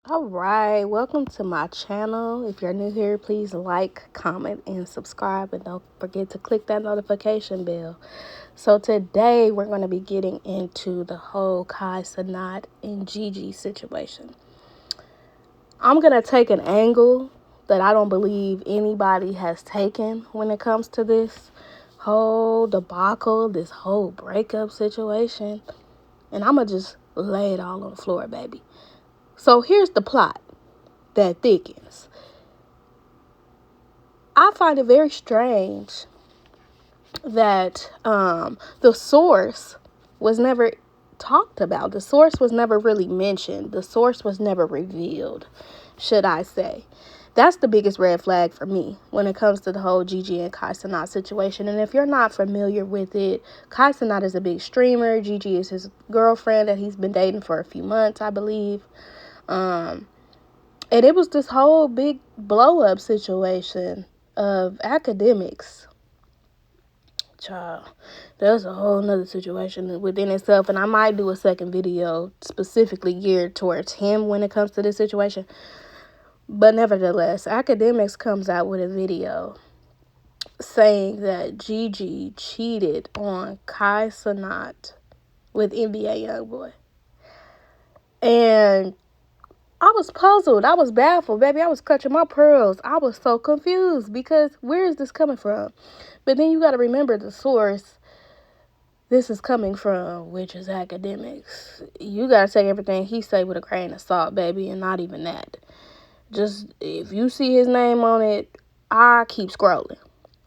All right, welcome to my channel. If you're new here, please like, comment, and subscribe, and don't forget to click that notification bell. So today we're going to be getting into the whole Kai Cenat and Gigi situation. I'm going to take an angle that I don't believe anybody has taken when it comes to this whole debacle, this whole breakup situation, and I'm going to just lay it all on the floor, baby. So here's the plot that thickens. I find it very strange that the source was never talked about. The source was never really mentioned. The source was never revealed, should I say. That's the biggest red flag for me when it comes to the whole Gigi and Kai Cenat situation. And if you're not familiar with it, Kai Cenat is a big streamer. Gigi is his girlfriend that he's been dating for a few months, I believe. And it was this whole big blow up situation of academics. Child, that's a whole nother situation within itself. And I might do a second video specifically geared towards him when it comes to this situation. But nevertheless, academics comes out with a video saying that Gigi cheated on Kai Cenat with NBA Youngboy. And I was puzzled. I was baffled, baby. I was clutching my pearls. I was so confused because where is this coming from? But then you got to remember the source this is coming from, which is academics. You got to take everything he say with a grain of salt, baby, and not even that. Just if you see his name on it, I keep scrolling.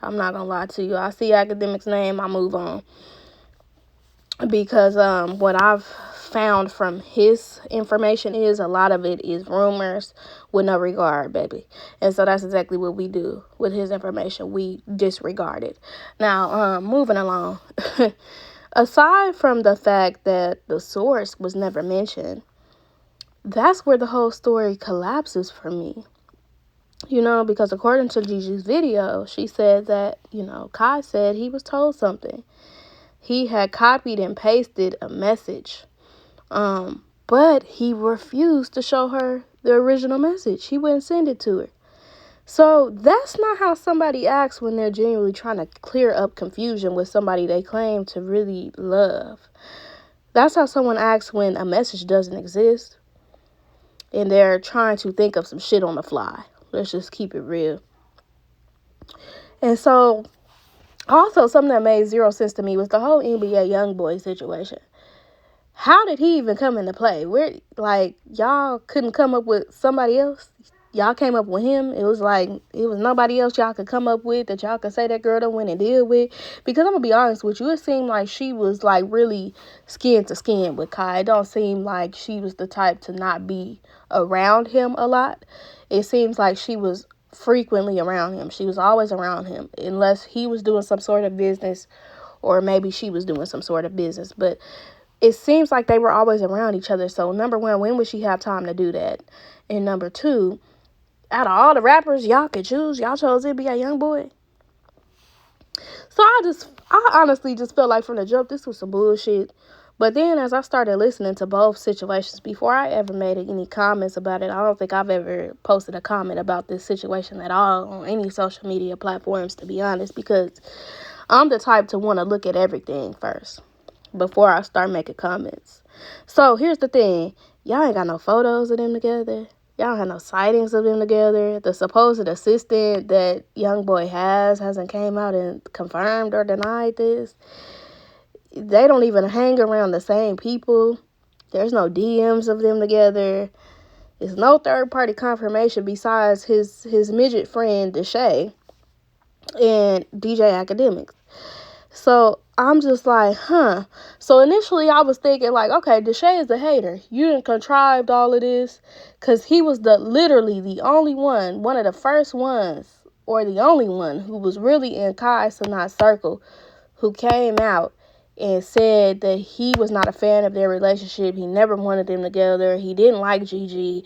I'm not going to lie to you. I see academics' name, I move on. Because what I've found from his information is a lot of it is rumors with no regard, baby. And so that's exactly what we do with his information. We disregard it. Now, moving along. Aside from the fact that the source was never mentioned, that's where the whole story collapses for me. Because according to Gigi's video, she said that, Kai said he was told something. He had copied and pasted a message. But he refused to show her the original message. He wouldn't send it to her. So that's not how somebody acts when they're genuinely trying to clear up confusion with somebody they claim to really love. That's how someone acts when a message doesn't exist and they're trying to think of some shit on the fly. Let's just keep it real. And so, also, something that made zero sense to me was the whole NBA Youngboy situation. How did he even come into play? Y'all couldn't come up with somebody else? Y'all came up with him? It was nobody else y'all could come up with that y'all could say that girl done went and deal with? Because I'm going to be honest with you, it seemed like she was, really skin to skin with Kai. It don't seem like she was the type to not be around him a lot. It seems like she was frequently around him. She was always around him, unless he was doing some sort of business or maybe she was doing some sort of business. But it seems like they were always around each other. So, number one, when would she have time to do that? And number two, out of all the rappers y'all could choose, y'all chose NBA Youngboy. So, I honestly just felt like from the jump, this was some bullshit. But then as I started listening to both situations, before I ever made any comments about it, I don't think I've ever posted a comment about this situation at all on any social media platforms, to be honest, because I'm the type to want to look at everything first before I start making comments. So here's the thing. Y'all ain't got no photos of them together. Y'all have no sightings of them together. The supposed assistant that Youngboy hasn't came out and confirmed or denied this. They don't even hang around the same people. There's no DMs of them together. There's no third-party confirmation besides his midget friend, Deshae, and DJ Academics. So I'm just like, huh. So initially I was thinking okay, Deshae is a hater. You done contrived all of this because he was literally the only one of the first ones, or the only one who was really in Kai Cenat's circle, who came out and said that he was not a fan of their relationship. He never wanted them together. He didn't like Gigi.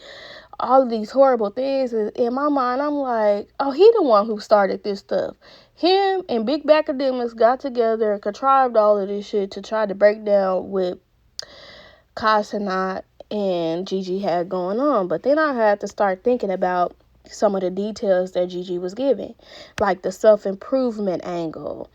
All of these horrible things. In my mind, I'm like, oh, he the one who started this stuff. Him and Big Back Academics got together and contrived all of this shit to try to break down with Kai Cenat and Gigi had going on. But then I had to start thinking about some of the details that Gigi was giving, like the self-improvement angle.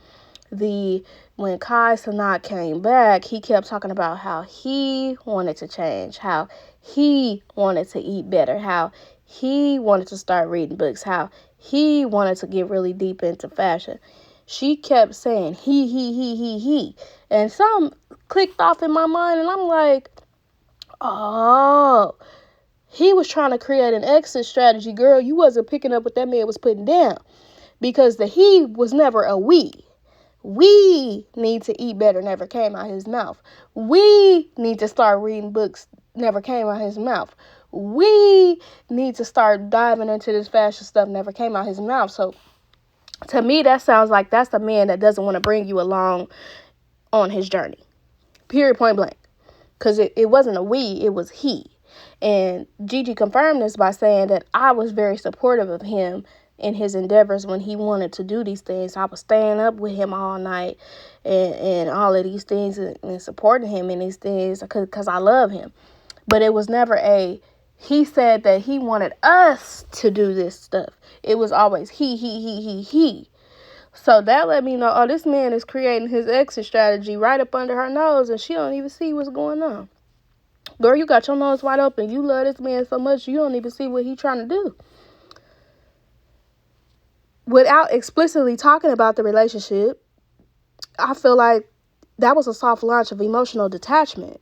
When Kai Cenat came back, he kept talking about how he wanted to change, how he wanted to eat better, how he wanted to start reading books, how he wanted to get really deep into fashion. She kept saying he. And some clicked off in my mind, and I'm like, oh, he was trying to create an exit strategy, girl. You wasn't picking up what that man was putting down, because the he was never a we. We need to eat better never came out his mouth. We need to start reading books never came out his mouth. We need to start diving into this fashion stuff never came out his mouth. So to me, that sounds like that's the man that doesn't want to bring you along on his journey. Period, point blank. Because it wasn't a we, it was he. And Gigi confirmed this by saying that I was very supportive of him in his endeavors when he wanted to do these things. I was staying up with him all night and all of these things and supporting him in these things because I love him. But it was never he said that he wanted us to do this stuff. It was always he. So that let me know, oh, this man is creating his exit strategy right up under her nose, and she don't even see what's going on. Girl, you got your nose wide open. You love this man so much, you don't even see what he's trying to do. Without explicitly talking about the relationship, I feel like that was a soft launch of emotional detachment.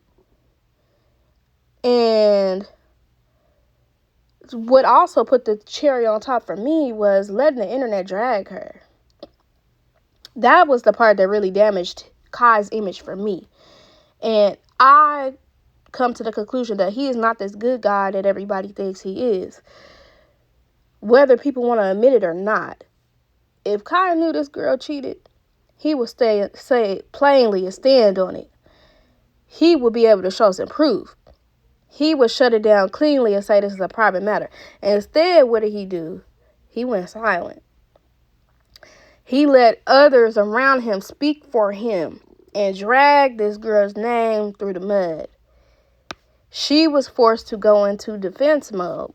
And what also put the cherry on top for me was letting the internet drag her. That was the part that really damaged Kai's image for me. And I come to the conclusion that he is not this good guy that everybody thinks he is, whether people want to admit it or not. If Kai knew this girl cheated, he would say plainly and stand on it. He would be able to show some proof. He would shut it down cleanly and say this is a private matter. And instead, what did he do? He went silent. He let others around him speak for him and drag this girl's name through the mud. She was forced to go into defense mode.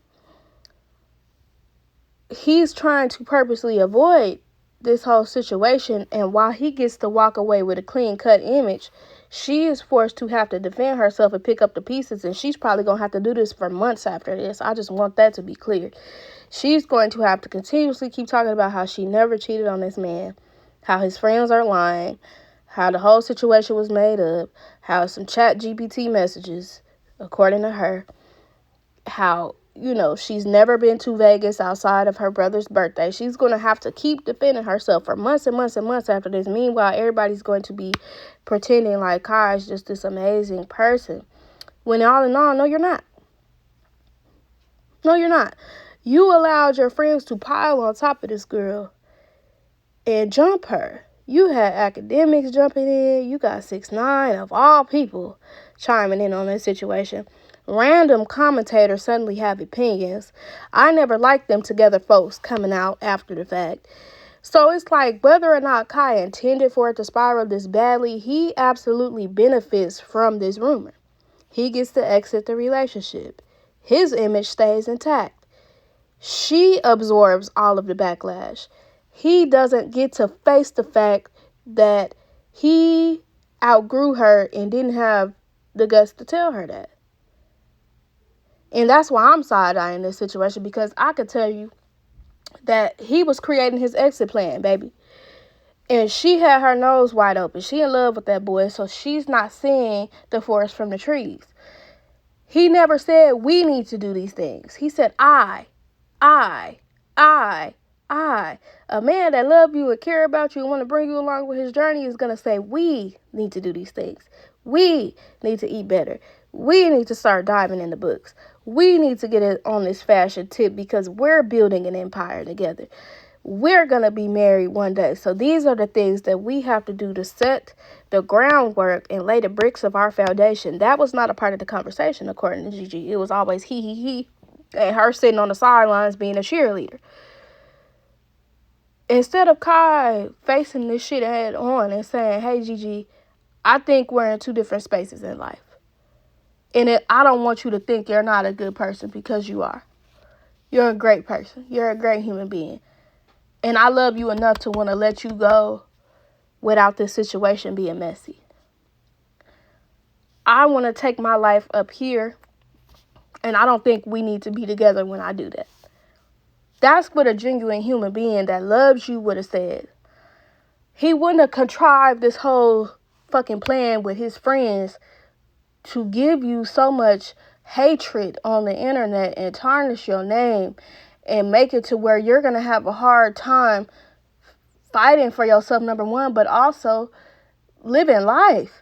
He's trying to purposely avoid this whole situation, and while he gets to walk away with a clean-cut image, she is forced to have to defend herself and pick up the pieces, and she's probably going to have to do this for months after this. I just want that to be clear. She's going to have to continuously keep talking about how she never cheated on this man, how his friends are lying, how the whole situation was made up, how some ChatGPT messages, according to her, how, she's never been to Vegas outside of her brother's birthday. She's going to have to keep defending herself for months and months and months after this. Meanwhile, everybody's going to be pretending like Kai is just this amazing person. When all in all, no, you're not. No, you're not. You allowed your friends to pile on top of this girl and jump her. You had academics jumping in. You got 6ix9ine of all people chiming in on this situation. Random commentators suddenly have opinions. I never liked them together folks coming out after the fact. So it's like, whether or not Kai intended for it to spiral this badly, he absolutely benefits from this rumor. He gets to exit the relationship. His image stays intact. She absorbs all of the backlash. He doesn't get to face the fact that he outgrew her and didn't have the guts to tell her that. And that's why I'm side-eyeing this situation, because I could tell you that he was creating his exit plan, baby. And she had her nose wide open. She in love with that boy, so she's not seeing the forest from the trees. He never said we need to do these things. He said I. A man that loves you and care about you and want to bring you along with his journey is going to say we need to do these things. We need to eat better. We need to start diving in the books. We need to get on this fashion tip because we're building an empire together. We're going to be married one day. So these are the things that we have to do to set the groundwork and lay the bricks of our foundation. That was not a part of the conversation, according to Gigi. It was always he, and her sitting on the sidelines being a cheerleader. Instead of Kai facing this shit head on and saying, hey, Gigi, I think we're in two different spaces in life. And I don't want you to think you're not a good person, because you are. You're a great person. You're a great human being. And I love you enough to want to let you go without this situation being messy. I want to take my life up here, and I don't think we need to be together when I do that. That's what a genuine human being that loves you would have said. He wouldn't have contrived this whole fucking plan with his friends to give you so much hatred on the internet and tarnish your name and make it to where you're going to have a hard time fighting for yourself, number one, but also living life.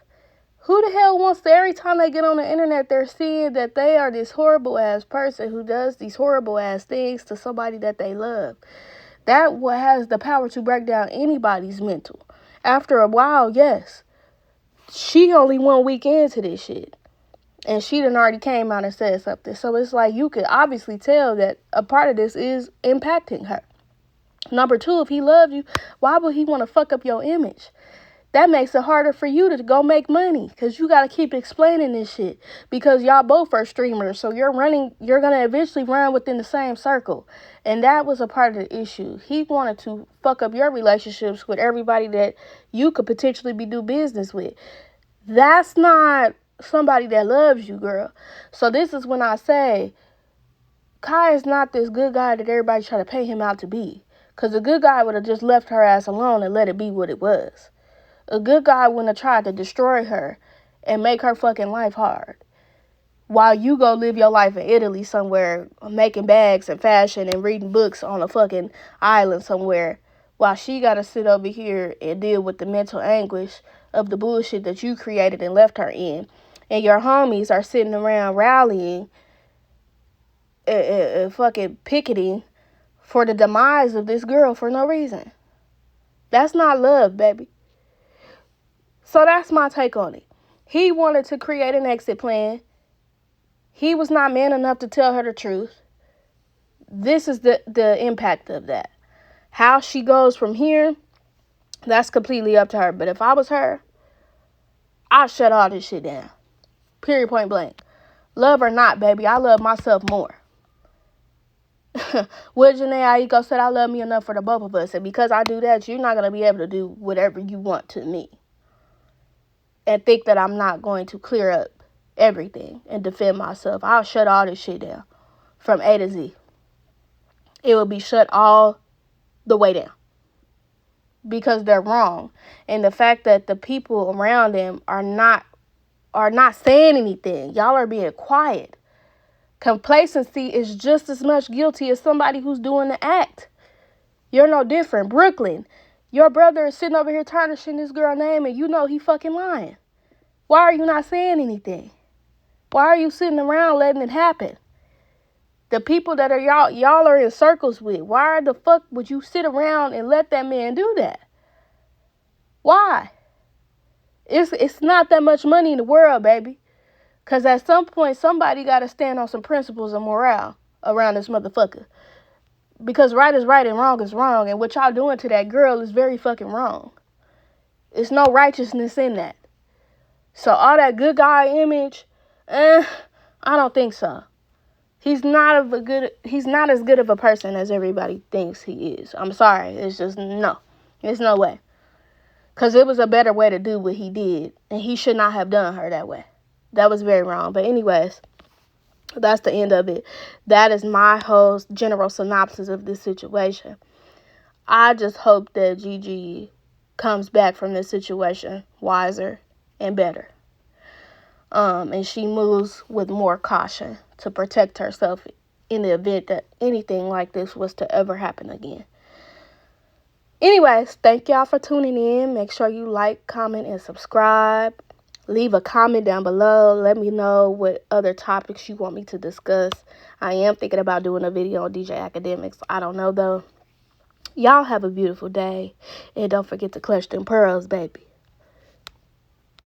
Who the hell wants to, every time they get on the internet, they're seeing that they are this horrible ass person who does these horrible ass things to somebody that they love? That what has the power to break down anybody's mental. After a while, yes. She only 1 week into this shit. And she done already came out and said something. So it's like you could obviously tell that a part of this is impacting her. Number two, if he loved you, why would he want to fuck up your image? That makes it harder for you to go make money, because you got to keep explaining this shit, because y'all both are streamers. So you're going to eventually run within the same circle. And that was a part of the issue. He wanted to fuck up your relationships with everybody that you could potentially do business with. That's not somebody that loves you, girl. So this is when I say Kai is not this good guy that everybody try to paint him out to be. Because a good guy would have just left her ass alone and let it be what it was. A good guy wouldn't have tried to destroy her and make her fucking life hard, while you go live your life in Italy somewhere, making bags and fashion and reading books on a fucking island somewhere, while she got to sit over here and deal with the mental anguish of the bullshit that you created and left her in. And your homies are sitting around rallying and fucking picketing for the demise of this girl for no reason. That's not love, baby. So that's my take on it. He wanted to create an exit plan. He was not man enough to tell her the truth. This is the impact of that. How she goes from here, that's completely up to her. But if I was her, I'd shut all this shit down. Period, point blank. Love or not, baby, I love myself more. What Janae Aiko said, I love me enough for the both of us. And because I do that, you're not going to be able to do whatever you want to me. And think that I'm not going to clear up everything and defend myself. I'll shut all this shit down from A to Z. It will be shut all the way down, because they're wrong. And the fact that the people around them are not saying anything. Y'all are being quiet. Complacency is just as much guilty as somebody who's doing the act. You're no different. Brooklyn, your brother is sitting over here tarnishing this girl's name, and you know he fucking lying. Why are you not saying anything? Why are you sitting around letting it happen? The people that are y'all are in circles with, why the fuck would you sit around and let that man do that? Why? It's not that much money in the world, baby. Because at some point, somebody got to stand on some principles and morale around this motherfucker. Because right is right and wrong is wrong. And what y'all doing to that girl is very fucking wrong. There's no righteousness in that. So all that good guy image, I don't think so. He's not as good of a person as everybody thinks he is. I'm sorry. It's just no. There's no way. Because it was a better way to do what he did. And he should not have done her that way. That was very wrong. But anyways, that's the end of it. That is my whole general synopsis of this situation. I just hope that Gigi comes back from this situation wiser and better. And she moves with more caution to protect herself in the event that anything like this was to ever happen again. Anyways, thank y'all for tuning in. Make sure you like, comment, and subscribe. Leave a comment down below. Let me know what other topics you want me to discuss. I am thinking about doing a video on DJ Academics. I don't know, though. Y'all have a beautiful day. And don't forget to clutch them pearls, baby.